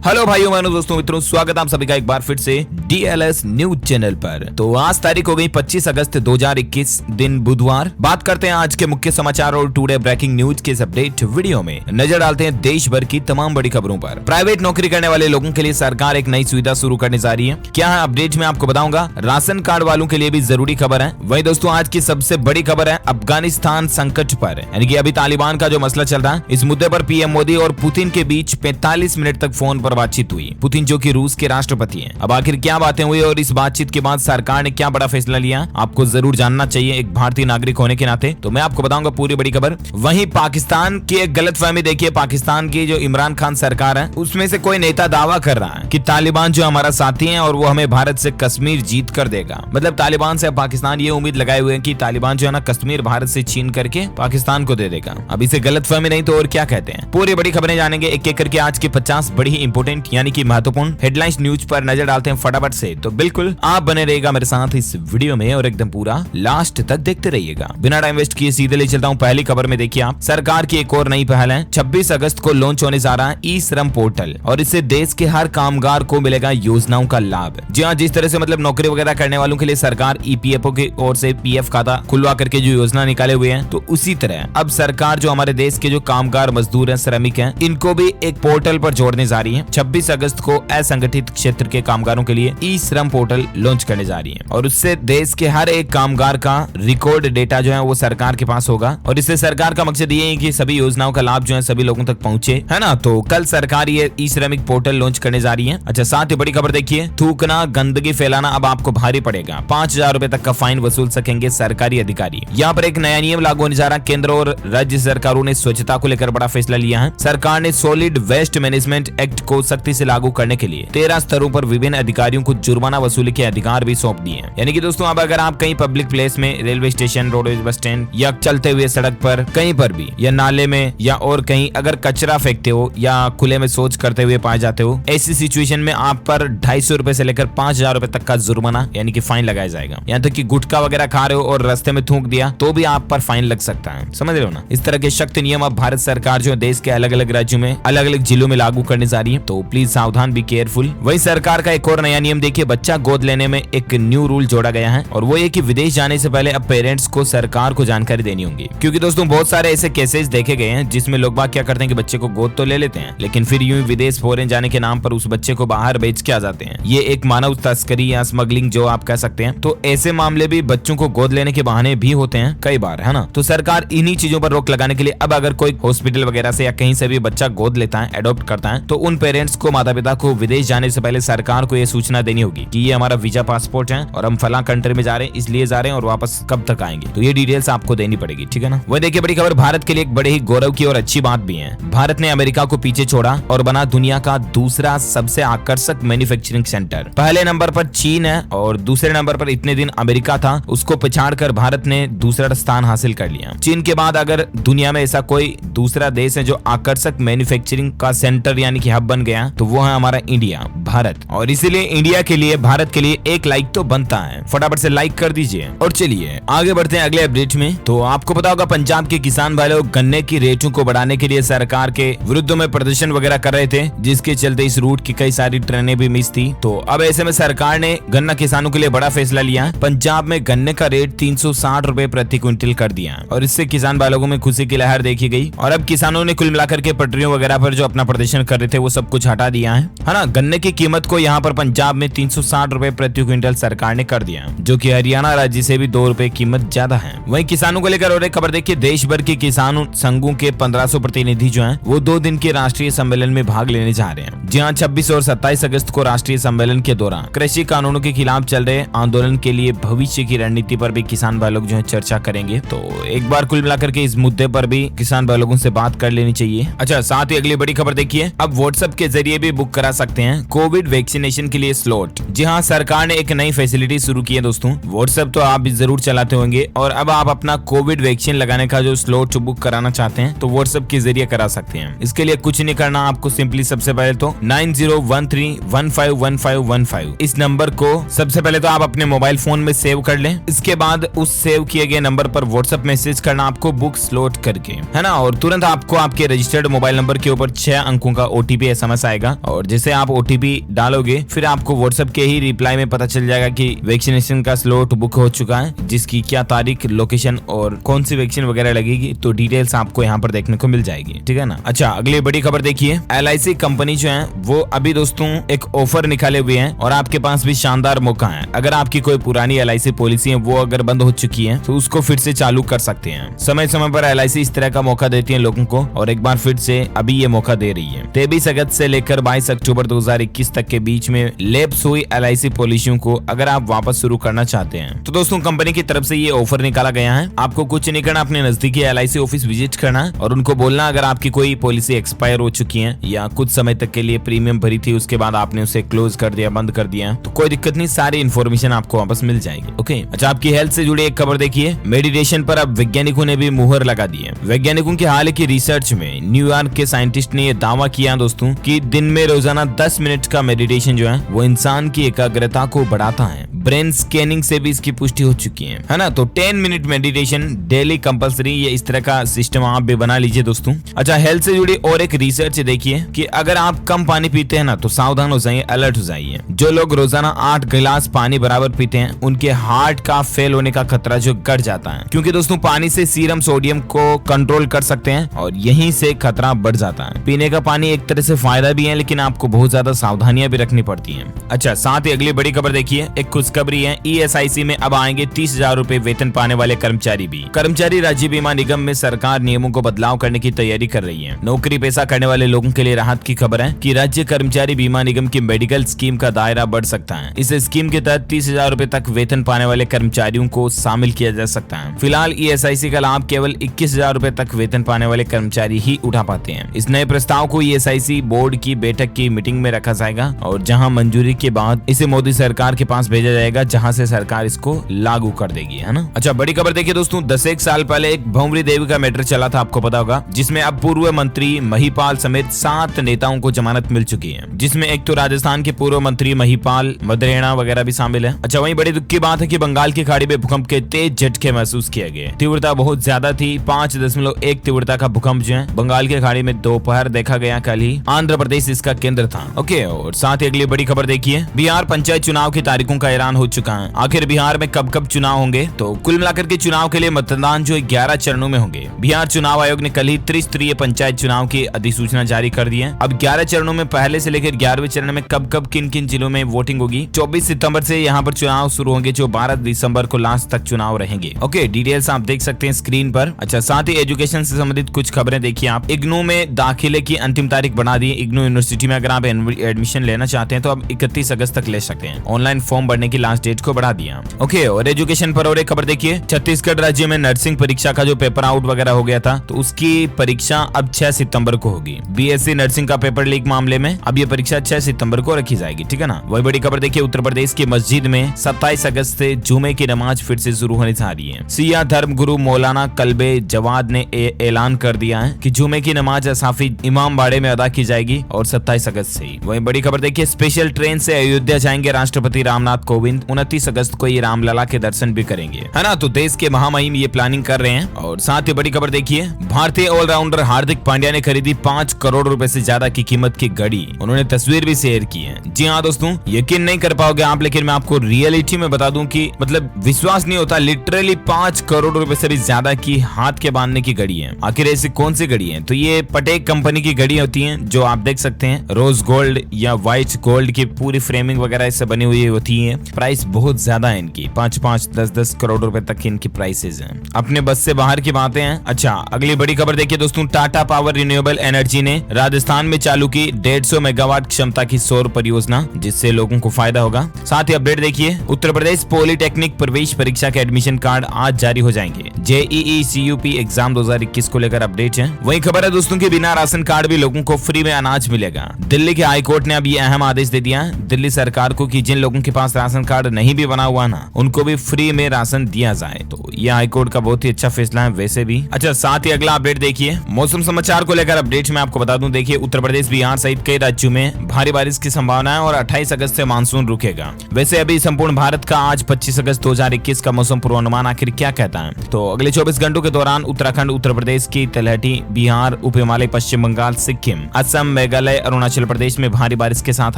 Hello भाइयों बहनों दोस्तों मित्रों, स्वागत है आप सभी का एक बार फिर से DLS न्यूज चैनल पर। तो आज तारीख हो गई 25 अगस्त 2021 दिन बुधवार। बात करते हैं आज के मुख्य समाचार और टुडे ब्रेकिंग न्यूज के इस अपडेट वीडियो में नजर डालते हैं देश भर की तमाम बड़ी खबरों पर। प्राइवेट नौकरी करने वाले लोगों के लिए सरकार एक नई सुविधा शुरू करने जा रही है। क्या है अपडेट में आपको बताऊंगा। राशन कार्ड वालों के लिए भी जरूरी खबर है। वही दोस्तों आज की सबसे बड़ी खबर है अफगानिस्तान संकट पर, यानी कि अभी तालिबान का जो मसला चल रहा है, इस मुद्दे पर पीएम मोदी और पुतिन के बीच 45 मिनट तक फोन पर बातचीत हुई। पुतिन जो कि रूस के राष्ट्रपति हैं। अब आखिर क्या बातें हुई और इस बातचीत के बाद सरकार ने क्या बड़ा फैसला लिया, आपको जरूर जानना चाहिए एक भारतीय नागरिक होने के नाते। तो मैं आपको बताऊंगा पूरी बड़ी खबर। वहीं पाकिस्तान की एक गलतफहमी देखिए, पाकिस्तान की जो इमरान खान सरकार है उसमें से कोई नेता दावा कर रहा है कि तालिबान जो हमारा साथी है और वो हमें भारत से कश्मीर जीत कर देगा। मतलब तालिबान से पाकिस्तान ये उम्मीद लगाए हुए है कि तालिबान जो है ना कश्मीर भारत से छीन करके पाकिस्तान को दे देगा। अब इसे गलतफहमी नहीं तो और क्या कहते हैं। पूरी बड़ी खबरें जानेंगे एक एक करके। आज के 50 बड़ी ही इंपोर्टेंट यानी कि महत्वपूर्ण हेडलाइंस न्यूज पर नजर डालते हैं फटाफट से। तो बिल्कुल आप बने रहेगा मेरे साथ इस वीडियो में और एकदम पूरा लास्ट तक देखते रहिएगा। बिना टाइम वेस्ट किए सीधे ले चलता हूं पहली खबर में। देखिए आप, सरकार की एक और नई पहल है। 26 अगस्त को लॉन्च होने जा रहा है ई श्रम पोर्टल और इससे देश के हर कामगार को मिलेगा योजनाओं का लाभ। जी हाँ, जिस तरह से मतलब नौकरी वगैरह करने वालों के लिए सरकार EPFO की ओर से PF खाता खुलवा करके जो योजना निकाले हुए हैं, तो उसी तरह अब सरकार जो हमारे देश के जो कामगार मजदूर हैं, श्रमिक हैं, इनको भी एक पोर्टल पर जोड़ने जा रही है। 26 अगस्त को असंगठित क्षेत्र के कामगारों के लिए ई श्रम पोर्टल लॉन्च करने जा रही है और उससे देश के हर एक कामगार का रिकॉर्ड डेटा जो है वो सरकार के पास होगा। और इससे सरकार का मकसद ये है कि सभी योजनाओं का लाभ जो है सभी लोगों तक पहुंचे, है ना। तो कल सरकार ये ई श्रमिक पोर्टल लॉन्च करने जा रही है। अच्छा, साथ ही बड़ी खबर देखिए, थूकना गंदगी फैलाना अब आपको भारी पड़ेगा। 5,000 रुपए तक का फाइन वसूल सकेंगे सरकारी अधिकारी। यहाँ पर एक नया नियम लागू होने जा रहा है। केंद्र और राज्य सरकारों ने स्वच्छता को लेकर बड़ा फैसला लिया है। सरकार ने सॉलिड वेस्ट मैनेजमेंट एक्ट को सख्ती से लागू करने के लिए 13 स्तरों पर विभिन्न अधिकारियों को जुर्माना वसूली के अधिकार भी सौंप दिए हैं। यानी कि दोस्तों अब अगर आप कहीं पब्लिक प्लेस में, railway station, roadways, bus stand या चलते हुए सड़क पर कहीं पर भी या नाले में या और कहीं अगर कचरा फेंकते हो या खुले में शौच करते हुए पाए जाते हो, ऐसी सिचुएशन में आप पर 250 रुपए से लेकर 5,000 रुपए तक का जुर्माना यानी कि फाइन लगाया जाएगा। यहाँ तक कि गुटखा वगैरह खा रहे हो और रास्ते में थूक दिया तो भी आप पर फाइन लग सकता है। समझ रहे हो ना। इस तरह के सख्त नियम अब भारत सरकार जो देश के अलग अलग राज्यों में, अलग अलग जिलों में लागू करने जा रही है। तो प्लीज सावधान, बी केयरफुल। वही सरकार का एक और नया नियम देखिए, बच्चा गोद लेने में एक न्यू रूल जोड़ा गया है और वो ये कि विदेश जाने से पहले अब पेरेंट्स को सरकार को जानकारी देनी होगी। क्योंकि दोस्तों बहुत सारे ऐसे केसेस देखे गए हैं जिसमें लोग बाग क्या करते हैं कि बच्चे को गोद तो ले लेते हैं लेकिन फिर यूं विदेश फॉरेन जाने के नाम पर उस बच्चे को बाहर बेच के आ जाते हैं। ये एक मानव तस्करी या स्मगलिंग जो आप कह सकते हैं। तो ऐसे मामले भी बच्चों को गोद लेने के बहाने भी होते हैं कई बार, है ना। तो सरकार इन्हीं चीजों पर रोक लगाने के लिए अब अगर कोई हॉस्पिटल वगैरह से या कहीं से भी बच्चा गोद लेता है, एडॉप्ट करता है, तो उन पेरेंट्स को, माता पिता को विदेश जाने से पहले सरकार को यह सूचना देनी होगी कि ये हमारा वीजा पासपोर्ट है और हम फला कंट्री में जा रहे हैं, इसलिए जा रहे हैं और वापस कब तक आएंगे। तो ये डिटेल्स आपको देनी पड़ेगी, ठीक है ना। वह देखिए बड़ी खबर, भारत के लिए एक बड़े ही गौरव की और अच्छी बात भी है। भारत ने अमेरिका को पीछे छोड़ा और बना दुनिया का दूसरा सबसे आकर्षक मैन्युफैक्चरिंग सेंटर। पहले नंबर पर चीन है और दूसरे नंबर पर इतने दिन अमेरिका था, उसको पछाड़कर भारत ने दूसरा स्थान हासिल कर लिया। चीन के बाद अगर दुनिया में ऐसा कोई दूसरा देश है जो आकर्षक मैन्युफैक्चरिंग का सेंटर यानी कि हब बन गया, तो वो है हमारा इंडिया, भारत। और इसीलिए इंडिया के लिए, भारत के लिए एक लाइक तो बनता है। फटाफट से लाइक कर दीजिए। और चलिए आगे बढ़ते हैं अगले अपडेट में। तो आपको पता होगा पंजाब के किसान भाई लोग गन्ने की रेटों को बढ़ाने के लिए सरकार के विरुद्ध में प्रदर्शन वगैरह कर रहे थे, जिसके चलते इस रूट की कई सारी ट्रेनें भी मिस थी। तो अब ऐसे में सरकार ने गन्ना किसानों के लिए बड़ा फैसला लिया। पंजाब में गन्ने का रेट 360 रुपए प्रति क्विंटल कर दिया और इससे किसान भाई लोगों में खुशी की लहर देखी गई। और अब किसानों ने कुल मिलाकर के पटरियों वगैरह पर जो अपना प्रदर्शन कर रहे थे वो सब कुछ हटा दिया है ना। गन्ने की कीमत को यहाँ पर पंजाब में 360 रुपए प्रति क्विंटल सरकार ने कर दिया, जो कि हरियाणा राज्य से भी 2 रुपए कीमत ज्यादा है। वहीं किसानों को लेकर और एक खबर देखिए, देश भर के किसान संघों के 1500 प्रतिनिधि जो हैं वो 2 दिन के राष्ट्रीय सम्मेलन में भाग लेने जा रहे हैं। जी हाँ, 26 और 27 अगस्त को राष्ट्रीय सम्मेलन के दौरान कृषि कानूनों के खिलाफ चल रहे आंदोलन के लिए भविष्य की रणनीति पर भी किसान भाई लोग जो है चर्चा करेंगे। तो एक बार कुल मिलाकर के इस मुद्दे पर भी किसान भाई लोगों से बात कर लेनी चाहिए। अच्छा, साथ ही अगली बड़ी खबर देखिए, अब व्हाट्सएप के जरिए भी बुक करा सकते हैं कोविड वैक्सीनेशन के लिए स्लॉट। जी हाँ, सरकार ने एक नई फैसिलिटी शुरू की है दोस्तों। व्हाट्सएप तो आप भी जरूर चलाते होंगे और अब आप अपना कोविड वैक्सीन लगाने का जो स्लॉट बुक कराना चाहते हैं तो व्हाट्सएप के जरिए करा सकते हैं। इसके लिए कुछ नहीं करना, आपको सिंपली सबसे पहले तो 9013151515 इस नंबर को सबसे पहले तो आप अपने मोबाइल फोन में सेव कर लें। इसके बाद उस सेव किए गए नंबर पर व्हाट्सएप मैसेज करना आपको बुक स्लॉट करके, है ना। और तुरंत आपको आपके रजिस्टर्ड मोबाइल नंबर के ऊपर 6 अंकों का ओटीपी SMS आएगा और जैसे आप ओटीपी डालोगे फिर आपको व्हाट्सएप के ही रिप्लाई में पता चल जाएगा कि वैक्सीनेशन का स्लॉट बुक हो चुका है, जिसकी क्या तारीख, लोकेशन और कौन सी वैक्सीन वगैरह लगेगी, तो डिटेल्स आपको यहाँ पर देखने को मिल जाएगी, ठीक है ना। अच्छा, अगली बड़ी खबर देखिए। LIC कंपनी जो है वो अभी दोस्तों एक ऑफर निकाले हुए हैं और आपके पास भी शानदार मौका है। अगर आपकी कोई पुरानी LIC पॉलिसी है वो अगर बंद हो चुकी है तो उसको फिर से चालू कर सकते हैं। समय समय पर LIC इस तरह का मौका देती है लोगों को और एक बार फिर से अभी ये मौका दे रही है। 23 अगस्त से लेकर 22 अक्टूबर 2021 तक के बीच में लैप्स हुई LIC पॉलिसियों को अगर आप वापस शुरू करना चाहते हैं तो दोस्तों कंपनी की तरफ से ये ऑफर निकाला गया है। आपको कुछ नहीं करना, अपने नजदीकी LIC ऑफिस विजिट करना है और उनको बोलना अगर आपकी कोई पॉलिसी एक्सपायर हो चुकी है या कुछ समय तक के लिए प्रीमियम भरी थी उसके बाद आपने उसे क्लोज कर दिया, बंद कर दिया, तो कोई दिक्कत नहीं, सारी इन्फॉर्मेशन आपको वापस मिल जाएगी। ओके, अच्छा, आपकी हेल्थ से जुड़ी एक खबर देखिए। मेडिटेशन पर अब वैज्ञानिकों ने भी मुहर लगा दी है। वैज्ञानिकों की हाल की रिसर्च में न्यूयॉर्क के साइंटिस्ट ने यह दावा किया दोस्तों कि दिन में रोजाना 10 मिनट का मेडिटेशन जो है वो इंसान की एकाग्रता को बढ़ाता है। ब्रेन स्कैनिंग से भी इसकी पुष्टि हो चुकी है ना। तो 10 मिनट मेडिटेशन डेली कंपलसरी, ये इस तरह का सिस्टम आप भी बना लीजिए दोस्तों। अच्छा, हेल्थ से जुड़ी और एक रिसर्च देखिए कि अगर आप कम पानी पीते हैं ना तो सावधान हो जाइए, अलर्ट हो जाइए। जो लोग रोजाना 8 गिलास पानी बराबर पीते हैं उनके हार्ट का फेल होने का खतरा जो घट जाता है, क्योंकि दोस्तों पानी से सीरम सोडियम को कंट्रोल कर सकते हैं और यहीं से खतरा बढ़ जाता है। पीने का पानी एक तरह से फायदा भी है लेकिन आपको बहुत ज्यादा सावधानियां भी रखनी पड़ती हैं। अच्छा, साथ ही अगली बड़ी खबर देखिए। एक खुशखबरी है, ESIC में अब आएंगे 30,000 रूपए वेतन पाने वाले कर्मचारी भी। कर्मचारी राज्य बीमा निगम में सरकार नियमों को बदलाव करने की तैयारी कर रही है। नौकरी पेशा करने वाले लोगों के लिए राहत की खबर है कि राज्य कर्मचारी बीमा निगम की मेडिकल स्कीम का दायरा बढ़ सकता है। इस स्कीम के तहत 30,000 रूपए तक वेतन पाने वाले कर्मचारियों को शामिल किया जा सकता है। फिलहाल ESIC का लाभ केवल 21,000 रूपए तक वेतन पाने वाले कर्मचारी ही उठा पाते हैं। इस नए प्रस्ताव को ESIC बोर्ड की बैठक की मीटिंग में रखा जाएगा और जहां मंजूरी के बाद इसे मोदी सरकार के पास भेजा जाएगा, जहां से सरकार इसको लागू कर देगी, है ना। अच्छा, बड़ी खबर देखिए दोस्तों। 10 साल पहले एक भंवरी देवी का मैटर चला था, आपको पता होगा, जिसमें अब पूर्व मंत्री महिपाल समेत 7 नेताओं को जमानत मिल चुकी है, जिसमें एक तो राजस्थान के पूर्व मंत्री महिपाल, मदरेणा वगैरह भी शामिल है। अच्छा, वहीं बड़ी दुख की बात है कि बंगाल की खाड़ी में भूकंप के तेज झटके महसूस किए गए। तीव्रता बहुत ज्यादा थी, 5.1 तीव्रता का भूकंप जो है बंगाल की खाड़ी में दोपहर देखा गया। कल ही आंध्र प्रदेश इसका केंद्र था। ओके, और साथ ही अगली बड़ी खबर देखिए। बिहार पंचायत चुनाव की तारीखों का ऐलान हो चुका है। आखिर बिहार में कब कब चुनाव होंगे? तो कुल मिलाकर के चुनाव के लिए मतदान जो 11 चरणों में होंगे। बिहार चुनाव आयोग ने कल ही त्रिस्तरीय पंचायत चुनाव की अधिसूचना जारी कर दी है। अब 11 चरणों में पहले से लेकर 11वें चरण में कब कब किन किन जिलों में वोटिंग होगी। 24 सितंबर से यहाँ पर चुनाव शुरू होंगे, जो 12 दिसंबर को लास्ट तक चुनाव रहेंगे। ओके, डिटेल्स आप देख सकते हैं स्क्रीन पर। अच्छा, साथ ही एजुकेशन से संबंधित कुछ खबरें देखिए आप। इग्नू में दाखिले की अंतिम तारीख बढ़ा दी। इग्नू यूनिवर्सिटी में अगर आप एडमिशन लेना चाहते हैं तो आप 31 अगस्त तक ले सकते हैं। ऑनलाइन फॉर्म भरने की लास्ट डेट को बढ़ा दिया। ओके, और एजुकेशन पर और एक खबर देखिए। छत्तीसगढ़ राज्य में नर्सिंग परीक्षा का जो पेपर आउट वगैरह हो गया था तो उसकी परीक्षा अब 6 सितंबर को होगी। BSc नर्सिंग का पेपर लीक मामले में अब ये परीक्षा 6 सितंबर को रखी जाएगी, ठीक है ना। वही बड़ी खबर देखिए। उत्तर प्रदेश की मस्जिद में 27 अगस्त से जुमे की नमाज फिर से शुरू होने जा रही है। सिया धर्म गुरु मौलाना कल्बे जवाद ने ऐलान कर दिया है कि जुमे की नमाज असाफी इमाम बाड़े में अदा की जाएगी और 27 अगस्त से ही। वही बड़ी खबर देखिए। स्पेशल ट्रेन से अयोध्या जाएंगे राष्ट्रपति रामनाथ कोविंद। 29 अगस्त को ये रामलला के दर्शन भी करेंगे, है ना। तो देश के महामहिम ये प्लानिंग कर रहे हैं। और साथ ही बड़ी खबर देखिए। भारतीय ऑलराउंडर हार्दिक पांड्या ने खरीदी 5 करोड़ रुपए से ज्यादा की कीमत की घड़ी। उन्होंने तस्वीर भी शेयर की है। जी हाँ दोस्तों, यकीन नहीं कर पाओगे आप, लेकिन मैं आपको रियलिटी में बता दूं कि मतलब विश्वास नहीं होता, लिटरली 5 करोड़ रुपए से भी ज्यादा की हाथ के बांधने की घड़ी है। आखिर ऐसी कौन सी घड़ी है? तो ये पटेक कंपनी की घड़ी होती है, जो आप देख सकते हैं रोज गोल्ड या व्हाइट गोल्ड की पूरी फ्रेमिंग वगैरह इससे बनी हुई होती है। प्राइस बहुत ज्यादा है इनकी, 5-5, 10-10 करोड़ रुपए तक की इनकी प्राइसेस हैं। अपने बस से बाहर की बातें हैं। अच्छा, अगली बड़ी खबर देखिए दोस्तों, टाटा पावर रिन्यूएबल एनर्जी ने राजस्थान में चालू की 150 मेगावाट क्षमता की सौर परियोजना, जिससे लोगों को फायदा होगा। साथ ही अपडेट देखिए, उत्तर प्रदेश पॉलिटेक्निक प्रवेश परीक्षा के एडमिशन कार्ड आज जारी हो जाएंगे। जेईई सीयूपी एग्जाम 2021 को लेकर अपडेट है। वही खबर है दोस्तों कि बिना राशन कार्ड भी लोगों को फ्री में अनाज मिलेगा। दिल्ली के हाई कोर्ट ने अब ये अहम आदेश दे दिया है दिल्ली सरकार को कि जिन लोगों के पास राशन कार्ड नहीं भी बना हुआ ना, उनको भी फ्री में राशन दिया जाए। तो ये हाई कोर्ट का बहुत ही अच्छा फैसला है वैसे भी। अच्छा, साथ ही अगला अपडेट देखिए, मौसम समाचार को लेकर अपडेट में आपको बता दूं, देखिए उत्तर प्रदेश, बिहार सहित कई राज्यों में भारी बारिश की संभावना है और 28 अगस्त से मानसून रुकेगा। वैसे अभी संपूर्ण भारत का आज 25 अगस्त 2021 का मौसम पूर्वानुमान आखिर क्या कहता है? तो अगले 24 घंटों के दौरान उत्तराखंड, उत्तर प्रदेश की तलहटी, बिहार, उप हिमालय, पश्चिम बंगाल, सिक्किम, असम, मेघालय, अरुणाचल प्रदेश में भारी बारिश के साथ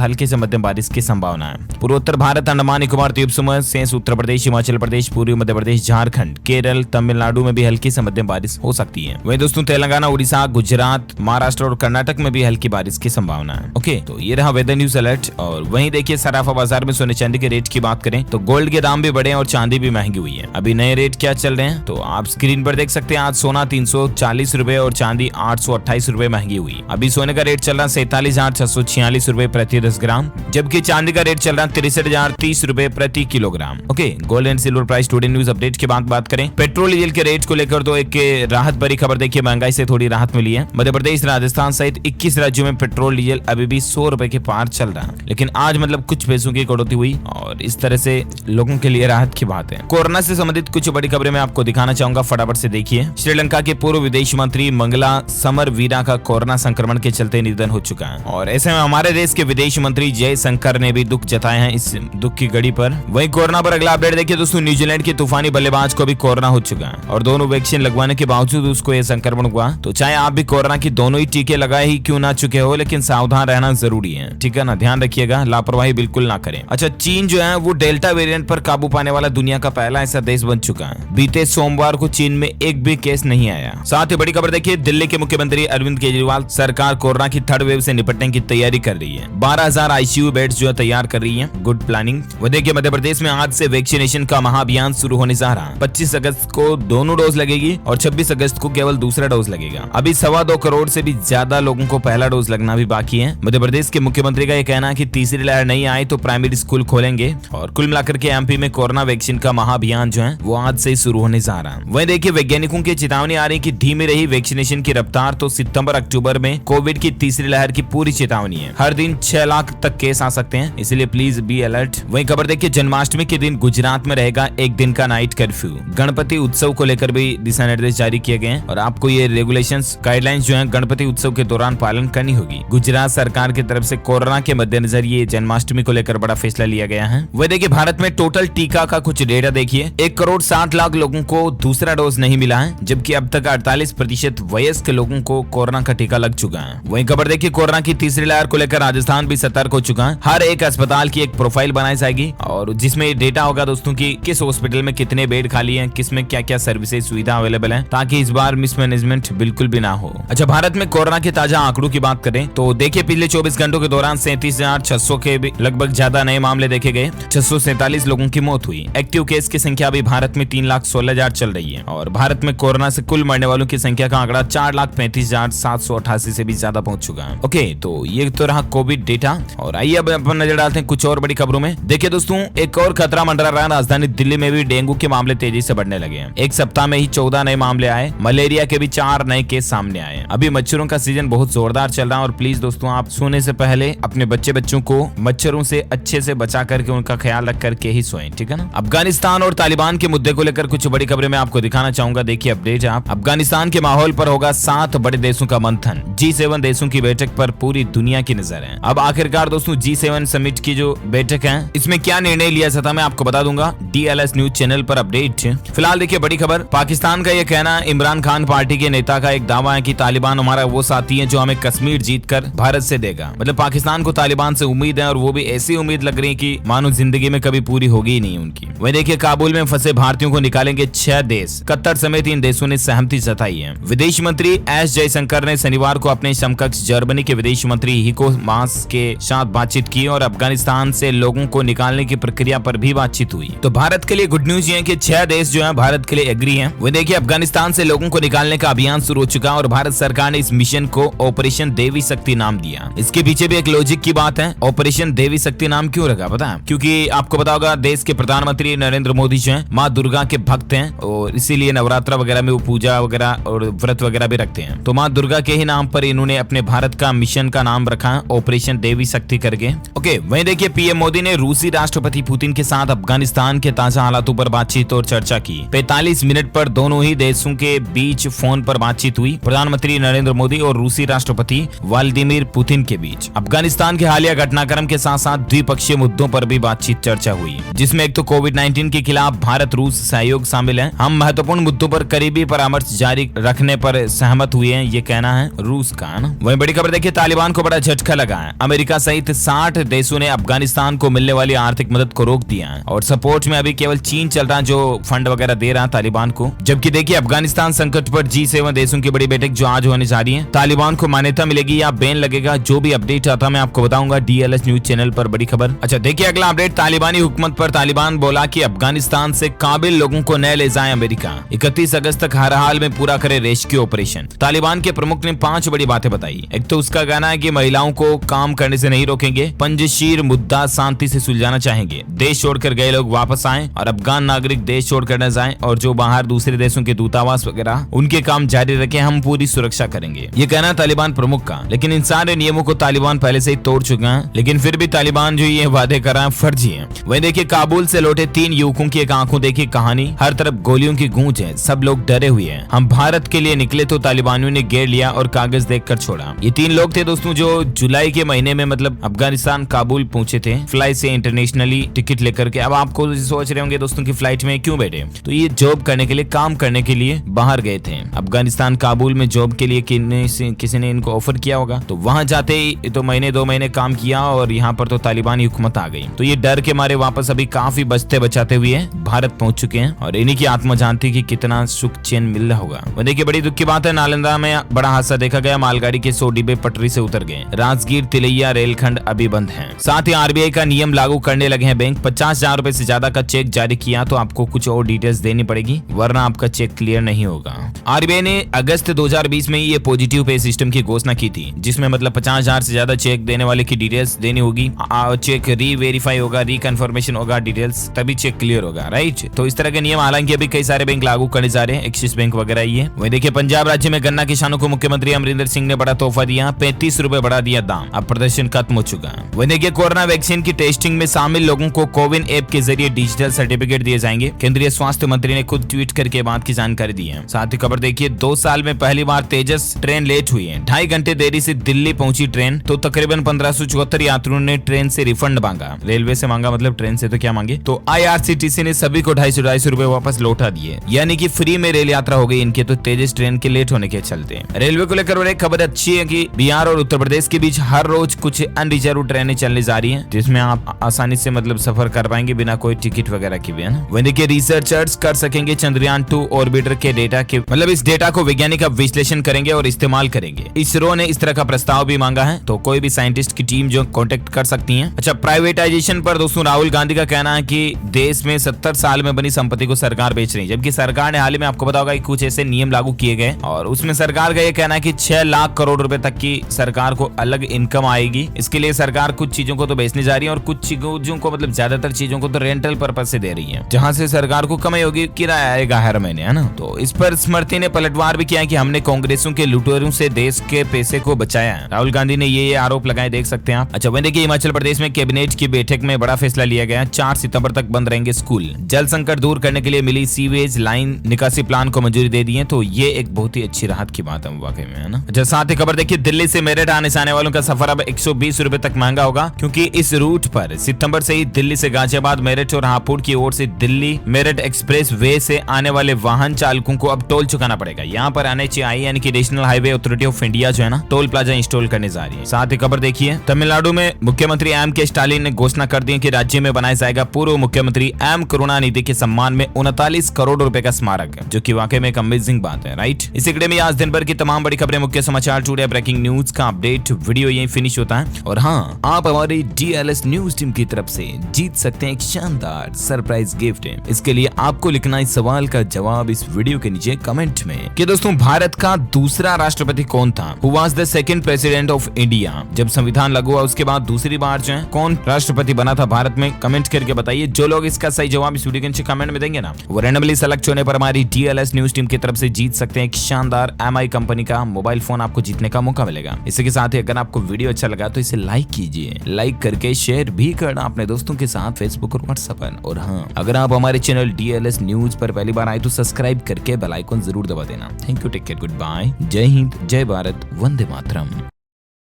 हल्की से मध्यम बारिश की संभावना है। पूर्वोत्तर भारत, अंडमान निकोबार द्वीप समूह, शेष उत्तर प्रदेश, हिमाचल प्रदेश, पूर्वी मध्य प्रदेश, झारखंड, केरल, तमिलनाडु में भी हल्की से मध्यम बारिश हो सकती है। वहीं दोस्तों तेलंगाना, उड़ीसा, गुजरात, महाराष्ट्र और कर्नाटक में भी हल्की बारिश की संभावना है। ओके, तो ये रहा वेदर न्यूज अलर्ट। और वहीं देखिए सराफा बाजार में सोने चांदी के रेट की बात करें तो गोल्ड के दाम भी बढ़े और चांदी भी महंगी हुई है। अभी नए रेट क्या चल रहे हैं तो आप स्क्रीन पर देख सकते हैं। आज सोना 340 रुपए और चांदी 828 रुपए महंगी हुई। अभी सोने का रेट चल रहा है 47,646 रुपए प्रति 10 ग्राम, जबकि चांदी का रेट चल रहा है 63,030 रुपए प्रति kilogram. Okay, gold and silver price today news update की बात करें, पेट्रोल डीजल के रेट को लेकर तो एक राहत भरी खबर देखिए, महंगाई से थोड़ी राहत मिली है। मध्य प्रदेश, राजस्थान सहित 21 राज्यों में पेट्रोल डीजल अभी भी 100 रुपए के पार चल रहा है, लेकिन आज मतलब कुछ पैसों की कटौती हुई और इस तरह से लोगों के लिए राहत की बात है। कोरोना से संबंधित कुछ बड़ी खबरें मैं आपको दिखाना चाहूंगा, फटाफट से देखिए। श्रीलंका के पूर्व विदेश मंत्री मंगला समरवीरा का कोरोना संक्रमण के चलते निधन हो चुका है और ऐसे में हमारे देश के विदेश मंत्री जयशंकर ने भी दुख जताए हैं इस दुख की घड़ी पर। वहीं कोरोना पर अगला अपडेट देखिए दोस्तों, न्यूजीलैंड के तूफानी बल्लेबाज को भी कोरोना हो चुका है और दोनों वैक्सीन लगवाने के बावजूद उसको यह संक्रमण हुआ। तो चाहे आप भी कोरोना की दोनों ही टीके लगाए ही क्यों ना चुके हो, लेकिन सावधान रहना जरूरी है, ठीक है ना, ध्यान रखिएगा, लापरवाही बिल्कुल ना करें। अच्छा, चीन जो है वो डेल्टा वेरिएंट पर काबू पाने वाला दुनिया का पहला ऐसा देश बन चुका है। बीते सोमवार को चीन में एक भी केस नहीं आया। साथ ही बड़ी खबर देखिए, दिल्ली के मुख्यमंत्री अरविंद केजरीवाल सरकार कोरोना की थर्ड वेव से निपटने की तैयारी कर रही है। 12,000 आईसीयू बेड्स जो है तैयार कर रही है, गुड प्लानिंग। वो देखिए मध्य प्रदेश में आज से वैक्सीनेशन का महाअभियान शुरू होने जा रहा है। 25 अगस्त को दोनों डोज लगेगी और 26 अगस्त को केवल दूसरा डोज लगेगा। अभी 2.25 करोड़ से भी ज्यादा लोगों को पहला डोज लगना भी बाकी है। मध्य प्रदेश के मुख्यमंत्री का यह कहना है कि तीसरी लहर नहीं आई तो प्राइमरी स्कूल खोलेंगे और कुल मिलाकर के एमपी में कोरोना वैक्सीन का महाअभियान जो है वो आज से शुरू होने जा रहा है। वहीं देखिए वैज्ञानिकों की चेतावनी आ रही कि धीमी रही वैक्सीनेशन की रफ्तार तो सितंबर अक्टूबर में कोविड की तीसरी लहर की पूरी चेतावनी है। हर दिन 6 लाख तक केस आ सकते हैं, इसलिए प्लीज बी अलर्ट। वहीं खबर देखिए, जन्माष्टमी के दिन गुजरात में रहेगा एक दिन का नाइट कर्फ्यू। गणपति उत्सव को लेकर भी दिशा निर्देश जारी किए गए हैं और आपको ये रेगुलेशंस गाइडलाइंस जो है गणपति उत्सव के दौरान पालन करनी होगी। गुजरात सरकार की तरफ से कोरोना के मद्देनजर ये जन्माष्टमी को लेकर बड़ा फैसला लिया गया है। वह देखिए भारत में टोटल टीका का कुछ डेटा देखिए, 1,60,00,000 लोगों को दूसरा डोज नहीं मिला है, जबकि अब तक 48% वयस्क लोगों को कोरोना का टीका लग चुका है। वहीं खबर देखिए, कोरोना की तीसरी लहर को लेकर राजस्थान भी सतर्क हो चुका है। हर एक अस्पताल की एक प्रोफाइल बनाई जाएगी और जिसमें डेटा होगा दोस्तों की किस हॉस्पिटल में कितने बेड खाली हैं, किस में क्या क्या सर्विसेज सुविधा अवेलेबल है, ताकि इस बार मिसमैनेजमेंट बिल्कुल भी ना हो। अच्छा, भारत में कोरोना के ताजा आंकड़ों की बात करें तो देखिए पिछले 24 घंटों के दौरान 37,600 के लगभग ज्यादा नए मामले देखे गए। 647 लोगों की मौत हुई। एक्टिव केस की संख्या अभी भारत में 3,16,000 चल रही है और भारत में कोरोना से कुल मरने वालों की संख्या का आंकड़ा 4,35,788 से भी ज्यादा पहुंच चुका है। ओके, तो ये तो रहा कोविड डेटा और आइए अब अपन नजर डालते हैं कुछ और बड़ी खबरों में। देखिए दोस्तों, एक और खतरा मंडरा रहा है। राजधानी दिल्ली में भी डेंगू के मामले तेजी से बढ़ने लगे हैं। एक सप्ताह में ही 14 नए मामले आए। मलेरिया के भी 4 नए केस सामने आए। अभी मच्छरों का सीजन बहुत जोरदार चल रहा है और प्लीज दोस्तों आप सोने से पहले अपने बच्चों को मच्छरों से अच्छे से बचा करके उनका ख्याल रख करके ही सोएं, ठीक है ना। अफगानिस्तान और तालिबान के मुद्दे को लेकर कुछ बड़ी खबरें मैं आपको दिखाना चाहूंगा। देखिए अपडेट आप, अफगानिस्तान के माहौल पर होगा 7 बड़े देशों का मंथन। G7 देशों की बैठक पर पूरी दुनिया की नजर है। अब आखिरकार दोस्तों G7 समिट की जो बैठक है इसमें क्या निर्णय लिया जाता मैं आपको बता दूंगा DLS न्यूज चैनल पर अपडेट। फिलहाल देखिए बड़ी खबर, पाकिस्तान का यह कहना, इमरान खान पार्टी के नेता का एक दावा है कि तालिबान हमारा वो साथी है जो हमें कश्मीर जीतकर भारत से देगा। मतलब पाकिस्तान को तालिबान से उम्मीद है और वो भी ऐसी उम्मीद लग रही है कि मानो जिंदगी में कभी पूरी होगी ही नहीं उनकी। वहीं देखिए काबुल में फंसे भारतीयों को निकालेंगे 6 देश। कतर समेत इन देशों ने सहमति जताई है। विदेश मंत्री एस जयशंकर ने शनिवार को अपने समकक्ष जर्मनी के विदेश मंत्री हिको मास के साथ बातचीत की और अफगानिस्तान से लोगों को निकाल निकालने की प्रक्रिया पर भी बातचीत हुई। तो भारत के लिए गुड न्यूज ये है कि 6 देश जो है भारत के लिए एग्री हैं। वो देखिए अफगानिस्तान से लोगों को निकालने का अभियान शुरू हो चुका है और भारत सरकार ने इस मिशन को ऑपरेशन देवी शक्ति नाम दिया। इसके पीछे भी एक लॉजिक की बात है। ऑपरेशन देवी शक्ति नाम क्यों रखा पता है? क्योंकि आपको पता होगा देश के प्रधानमंत्री नरेंद्र मोदी जो है माँ दुर्गा के भक्त हैं और इसीलिए नवरात्रा वगैरह में वो पूजा वगैरह और व्रत वगैरह भी रखते हैं। तो माँ दुर्गा के ही नाम पर इन्होंने अपने भारत का मिशन का नाम रखा है ऑपरेशन देवी शक्ति करके। ओके, वहीं देखिए पीएम मोदी ने रूसी राष्ट्रपति पुतिन के साथ अफगानिस्तान के ताजा हालातों पर बातचीत और चर्चा की। 45 मिनट पर दोनों ही देशों के बीच फोन पर बातचीत हुई। प्रधानमंत्री नरेंद्र मोदी और रूसी राष्ट्रपति व्लादिमीर पुतिन के बीच अफगानिस्तान के हालिया घटनाक्रम के साथ साथ द्विपक्षीय मुद्दों पर भी बातचीत चर्चा हुई, जिसमें एक तो कोविड-19 के खिलाफ भारत रूस सहयोग शामिल है। हम महत्वपूर्ण मुद्दों पर करीबी परामर्श जारी रखने पर सहमत हुए हैं, ये कहना है रूस का ना। वहीं बड़ी खबर देखिए तालिबान को बड़ा झटका लगा है। अमेरिका सहित 60 देशों ने अफगानिस्तान को मिलने वाली आर्थिक मदद को रोक दिया है और सपोर्ट में अभी केवल चीन चल रहा है जो फंड वगैरह दे रहा है तालिबान को। जबकि देखिए अफगानिस्तान संकट पर G7 देशों की बड़ी बैठक जो आज होने जा रही है, तालिबान को मान्यता मिलेगी या बैन लगेगा, जो भी अपडेट आता मैं आपको बताऊंगा DLS न्यूज चैनल पर। बड़ी खबर। अच्छा देखिए अगला अपडेट तालिबानी हुकूमत पर। तालिबान बोला कि अफगानिस्तान से काबिल लोगों को न ले जाए अमेरिका। 31 अगस्त तक हर हाल में पूरा करे रेस्क्यू ऑपरेशन। तालिबान के प्रमुख ने 5 बड़ी बातें बताई। एक तो उसका कहना है कि महिलाओं को काम करने से नहीं रोकेंगे, पंजशीर मुद्दा शांति से सुलझाना चाहेंगे, देश छोड़कर गए लोग वापस आएं और अफगान नागरिक देश छोड़कर न जाएं और जो बाहर दूसरे देशों के दूतावास वगैरह उनके काम जारी रखें, हम पूरी सुरक्षा करेंगे। ये कहना है तालिबान प्रमुख का। लेकिन इन सारे नियमों को तालिबान पहले से ही तोड़ चुका है, लेकिन फिर भी तालिबान जो ये वादे कर रहा है फर्जी है। वहीं देखिए काबुल से लौटे 3 युवकों की एक आंखों देखी कहानी। हर तरफ गोलियों की गूंज है, सब लोग डरे हुए हैं। हम भारत के लिए निकले तो तालिबानियों ने घेर लिया और कागज देखकर छोड़ा। ये 3 लोग थे दोस्तों जो जुलाई के महीने में मतलब अफगानिस्तान काबुल पहुंचे थे फ्लाइट से इंटरनेशनली टिकट लेकर के। अब आपको सोच रहे होंगे दोस्तों की फ्लाइट में क्यों बैठे, तो ये जॉब करने के लिए, काम करने के लिए बाहर गए थे अफगानिस्तान काबुल में जॉब के लिए। किसी ने इनको ऑफर किया होगा तो वहां जाते ही तो महीने 2 महीने काम किया और यहाँ पर तो तालिबानी हुकूमत आ गई। तो ये डर के मारे वापस अभी काफी बचते बचाते हुए भारत पहुंच चुके हैं और इन्हीं की आत्मा जानती कि कितना सुख चैन मिल रहा होगा। वो देखिए बड़ी दुख की बात है, नालंदा में बड़ा हादसा देखा गया। मालगाड़ी के 100 डिब्बे पटरी से उतर गए। राजगीर तिलैया रेलखंड अभी बंद है। साथ ही RBI का नियम लागू करने लगे हैं बैंक। 50,000 रुपए से ज्यादा का चेक जारी किया तो आपको कुछ और डिटेल्स देनी पड़ेगी, वरना आपका चेक क्लियर नहीं होगा। RBI ने अगस्त 2020 में ये पॉजिटिव पे सिस्टम की घोषणा की थी, जिसमें मतलब 50,000 से ज्यादा चेक देने वाले की डिटेल्स देनी होगी। चेक री-वेरीफाई होगा, रिकन्फर्मेशन होगा डिटेल्स, तभी चेक क्लियर होगा, राइट। तो इस तरह के नियम हालांकि अभी कई सारे बैंक लागू करने जा रहे हैं, एक्सिस बैंक वगैरह ये। वही देखिए पंजाब राज्य में गन्ना किसानों को मुख्यमंत्री अमरिंदर सिंह ने बड़ा तोहफा दिया, 35 रुपए बढ़ा दिया दाम। अब प्रदर्शन खत्म हो चुका है। वही देखिए कोरोना वैक्सीन की टेस्टिंग में शामिल लोगों को कोविन ऐप के जरिए डिजिटल सर्टिफिकेट दिए जाएंगे। केंद्रीय स्वास्थ्य मंत्री ने खुद ट्वीट करके बात की जानकारी दी है। साथ ही खबर देखिए 2 साल में पहली बार तेजस ट्रेन लेट हुई है। 2.5 घंटे देरी से दिल्ली पहुंची ट्रेन तो तकरीबन 1574 यात्रियों ने ट्रेन से रिफंड मांगा। रेलवे से मांगा, मतलब ट्रेन से तो क्या मांगे। तो IRCTC ने सभी को 250 रुपए वापस लौटा दिए, यानी कि फ्री में रेल यात्रा हो गई इनके तो तेजस ट्रेन के लेट होने के चलते। रेलवे को लेकर एक खबर अच्छी है कि बिहार और उत्तर प्रदेश के बीच हर रोज कुछ अनरिजर्व ट्रेनें चलने जा रही हैं, जिसमें आप आसानी से मतलब सफर कर पाएंगे बिना कोई टिकट वगैरह की भी, है ना। वहीं देखिए रिसर्चर्स कर सकेंगे चंद्रयान 2 ऑर्बिटर के डेटा के, मतलब इस डेटा को वैज्ञानिक अब विश्लेषण करेंगे और इस्तेमाल करेंगे। इसरो ने इस तरह का प्रस्ताव भी मांगा है, तो कोई भी साइंटिस्ट की टीम जो कांटेक्ट कर सकती है। अच्छा प्राइवेटाइजेशन पर दोस्तों राहुल गांधी का कहना है कि देश में 70 साल में बनी संपत्ति को सरकार बेच रही है, जबकि सरकार ने हाल ही में आपको पता होगा कि कुछ ऐसे नियम लागू किए गए और उसमें सरकार का ये कहना है कि 6 लाख करोड़ रुपए तक की सरकार को अलग इनकम आएगी। इसके लिए सरकार कुछ चीजों को तो बेचने जा रही है और कुछ चीजों को मतलब ज्यादातर चीजों को तो रेंटल पर्पज से दे रही है, जहां से सरकार को कमाई होगी, किराया आएगा हर महीने, है ना। तो इस पर स्मृति ने पलटवार भी किया है कि हमने कांग्रेसों के लुटेरों से देश के पैसे को बचाया है। राहुल गांधी ने ये आरोप लगाए, देख सकते हैं आप। अच्छा वहीं देखिए हिमाचल प्रदेश में कैबिनेट की बैठक में बड़ा फैसला लिया गया। 4 सितंबर तक बंद रहेंगे स्कूल। जल संकट दूर करने के लिए मिली सीवेज लाइन निकासी प्लान को मंजूरी दे दी है, तो ये एक बहुत ही अच्छी राहत की बात है वाकई में, है ना। अच्छा साथ ही खबर देखिए दिल्ली से मेरठ आने जाने वालों का सफर अब 120 रुपए तक महंगा होगा, क्योंकि इस रूट पर सितंबर से ही दिल्ली से गाजियाबाद, मेरठ और हापुड़ की ओर से दिल्ली मेरठ एक्सप्रेस वे से आने वाले वाहन चालकों को अब टोल चुकाना पड़ेगा। यहाँ पर NHAI यानी कि national highway authority of India जो है ना, टोल प्लाजा इंस्टॉल करने जा रही है। साथ ही खबर देखिए तमिलनाडु में मुख्यमंत्री M.K. स्टालिन ने घोषणा कर दी कि राज्य में बनाया जाएगा पूर्व मुख्यमंत्री M. करुणानिधि के सम्मान में 39 करोड़ रुपए का स्मारक, जो कि वाकई में एक अमेजिंग बात है, राइट। इसी कड़ी में आज दिन भर की तमाम बड़ी खबरें, मुख्य समाचार, टुडे ब्रेकिंग न्यूज का अपडेट वीडियो यही फिनिश होता है। और हाँ, आप हमारी DLS न्यूज टीम की तरफ से जीत सकते हैं एक शानदार सरप्राइज गिफ्ट। इसके लिए आपको लिखना इस सवाल का जवाब इस वीडियो के नीचे कमेंट में कि दोस्तों भारत का दूसरा राष्ट्रपति कौन था। Who was the second president of India. जब संविधान लागू हुआ उसके बाद दूसरी बार जो है कौन राष्ट्रपति बना था भारत में, कमेंट करके बताइए। जो लोग इसका सही जवाब इस वीडियो के नीचे कमेंट में देंगे ना, वो रैंडमली सेलेक्ट होने पर हमारी DLS न्यूज टीम की तरफ से जीत सकते हैं एक शानदार MI कंपनी का मोबाइल फोन आपको जीतने का मौका मिलेगा। इसी के साथ ही अगर आपको वीडियो अच्छा लगा तो इसे लाइक कीजिए, लाइक करके शेयर भी करना अपने दोस्तों के साथ फेसबुक और व्हाट्सएप पर। और हाँ, अगर आप हमारे चैनल DLS न्यूज पर पहली बार आए तो सब्सक्राइब करके बेल आइकन जरूर दबा देना। Thank you, take care, good bye, जय हिंद, जय भारत, वंदे मातरम।